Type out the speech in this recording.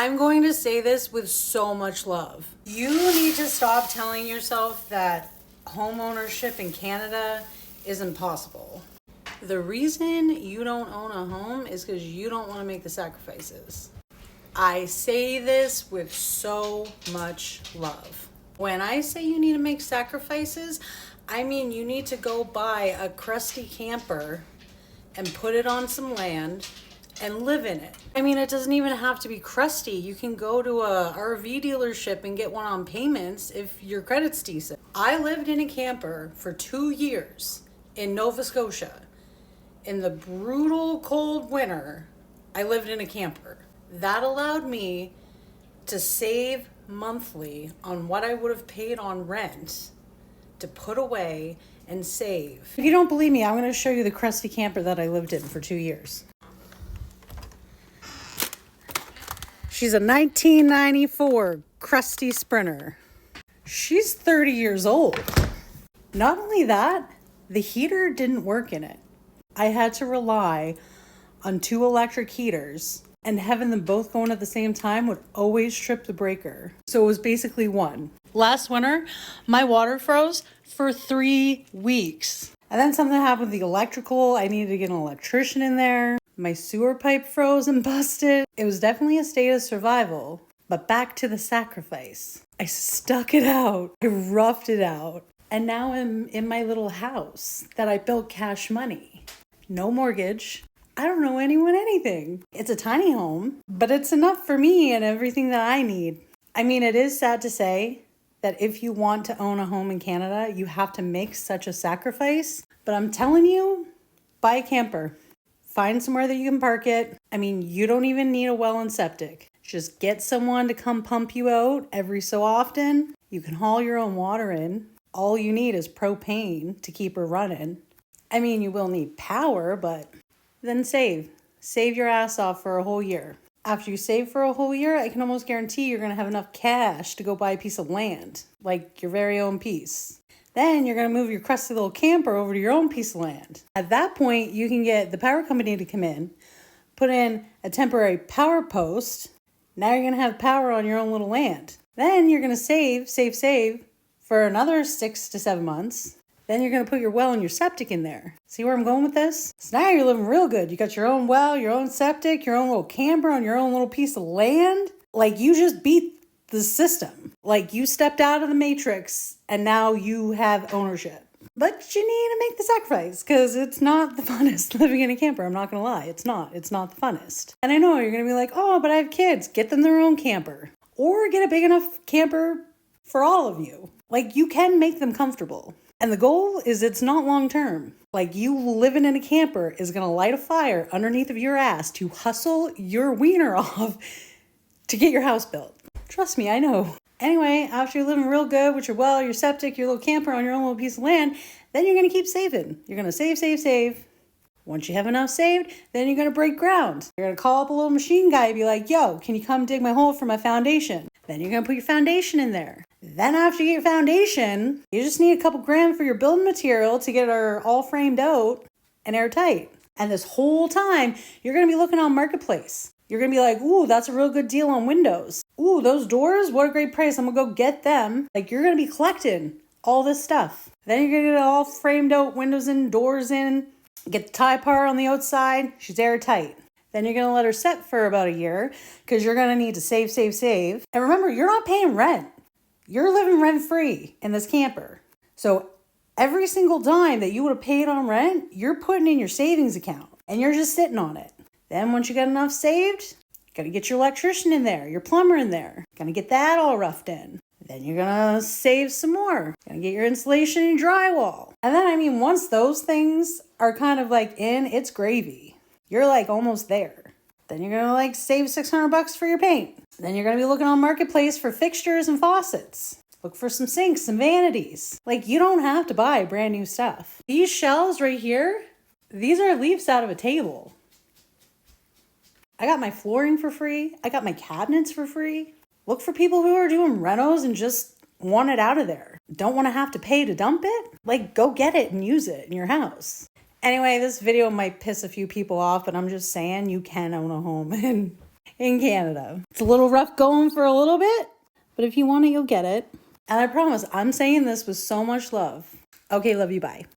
I'm going to say this with so much love. You need to stop telling yourself that home ownership in Canada is impossible. The reason you don't own a home is because you don't want to make the sacrifices. I say this with so much love. When I say you need to make sacrifices, I mean you need to go buy a crusty camper and put it on some land and live in it. I mean, it doesn't even have to be crusty. You can go to a RV dealership and get one on payments if your credit's decent. I lived in a camper for 2 years in Nova Scotia. In the brutal cold winter, I lived in a camper. That allowed me to save monthly on what I would have paid on rent to put away and save. If you don't believe me, I'm going to show you the crusty camper that I lived in for 2 years. She's a 1994 crusty Sprinter. She's 30 years old. Not only that, the heater didn't work in it. I had to rely on 2 electric heaters, and having them both going at the same time would always trip the breaker. So it was basically one. Last winter, my water froze for 3 weeks. And then something happened with the electrical. I needed to get an electrician in there. My sewer pipe froze and busted. It was definitely a state of survival. But back to the sacrifice. I stuck it out. I roughed it out. And now I'm in my little house that I built cash money. No mortgage. I don't owe anyone anything. It's a tiny home, but it's enough for me and everything that I need. I mean, it is sad to say that if you want to own a home in Canada, you have to make such a sacrifice. But I'm telling you, buy a camper. Find somewhere that you can park it. I mean, you don't even need a well and septic. Just get someone to come pump you out every so often. You can haul your own water in. All you need is propane to keep her running. I mean, you will need power, but then save. Save your ass off for a whole year. After you save for a whole year, I can almost guarantee you're going to have enough cash to go buy a piece of land, like your very own piece. Then you're going to move your crusty little camper over to your own piece of land. At that point, you can get the power company to come in, put in a temporary power post. Now you're going to have power on your own little land. Then you're going to save for another 6 to 7 months. Then you're going to put your well and your septic in there. See where I'm going with this? So now you're living real good. You got your own well, your own septic, your own little camper on your own little piece of land. Like, you just beat the system. Like, you stepped out of the matrix and now you have ownership. But you need to make the sacrifice because it's not the funnest living in a camper. I'm not going to lie. It's not the funnest. And I know you're going to be like, oh, but I have kids. Get them their own camper. Or get a big enough camper for all of you. Like, you can make them comfortable. And the goal is it's not long term. Like, you living in a camper is going to light a fire underneath of your ass to hustle your wiener off to get your house built. Trust me, I know. Anyway, after you're living real good with your well, your septic, your little camper on your own little piece of land, then you're going to keep saving. You're going to save. Once you have enough saved, then you're going to break ground. You're going to call up a little machine guy and be like, yo, can you come dig my hole for my foundation? Then you're going to put your foundation in there. Then after you get your foundation, you just need a couple grand for your building material to get her all framed out and airtight. And this whole time, you're going to be looking on Marketplace. You're going to be like, ooh, that's a real good deal on windows. Ooh, those doors, what a great price. I'm going to go get them. Like, you're going to be collecting all this stuff. Then you're going to get it all framed out, windows in, doors in. Get the tie part on the outside. She's airtight. Then you're going to let her set for about a year because you're going to need to save. And remember, you're not paying rent. You're living rent-free in this camper. So every single dime that you would have paid on rent, you're putting in your savings account and you're just sitting on it. Then once you got enough saved, you got to get your electrician in there, your plumber in there. Going to get that all roughed in. Then you're going to save some more. Going to get your insulation and drywall. And then, I mean, once those things are kind of like in, it's gravy. You're like almost there. Then you're going to like save $600 for your paint. Then you're going to be looking on Marketplace for fixtures and faucets. Look for some sinks, some vanities. Like, you don't have to buy brand new stuff. These shelves right here, these are leaves out of a table. I got my flooring for free. I got my cabinets for free. Look for people who are doing renos and just want it out of there. Don't want to have to pay to dump it. Like, go get it and use it in your house. Anyway, this video might piss a few people off, but I'm just saying you can own a home in in Canada. It's a little rough going for a little bit, but if you want it, you'll get it. And I promise, I'm saying this with so much love. Okay, love you, bye.